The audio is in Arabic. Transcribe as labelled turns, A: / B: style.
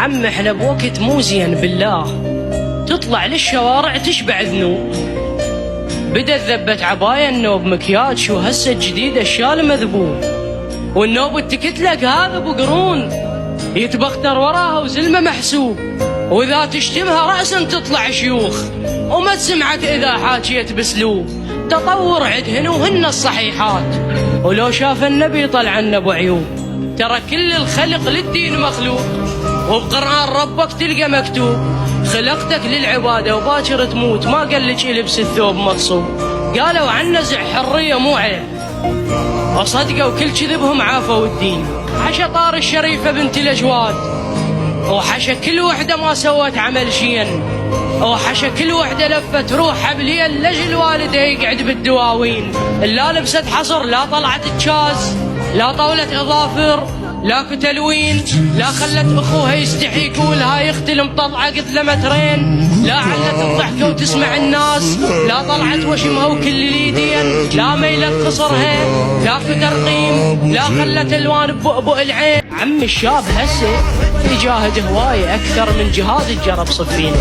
A: عم احنا بوقت مو زين بالله، تطلع للشوارع تشبع ذنوب. بدت ذبت عباية النوب مكياج، شو هسه الجديد الشال مذبوب. والنوب التكتلك هذا ابو قرون، يتبختر وراها وزلمه محسوب. واذا تشتمها رأسا تطلع شيوخ، وما سمعت اذا حاكيت بسلوب. تطور عدهن وهن الصحيحات، ولو شاف النبي طلع ابو عيوب. ترى كل الخلق للدين مخلوق، وبقرآن ربك تلقى مكتوب. خلقتك للعبادة وباكر تموت، ما قال لك البس الثوب مغصوب. قالوا عن نزع حرية مو عيب، وصدقوا كل كذبهم عافوا الدين. حشا طار الشريفة بنت الأجواد، وحشا كل وحدة ما سوت عمل شين، وحشا كل وحدة لفت روحها بليل لجل والدها يقعد بالدواوين. لا لبست حصر، لا طلعت تشاز، لا طولت اظافر، لا كتلوين، لا خلت اخوها يستحي يقولها يختل مطلعه قد لمترين، لا علت الضحكه وتسمع الناس، لا طلعت وشمها وكل اليدين، لا ميلت قصرها، لا كترقيم، لا خلت الوان بؤبؤ العين. عم الشاب هسه يجاهد هوايه اكثر من جهاد الجرب صفين.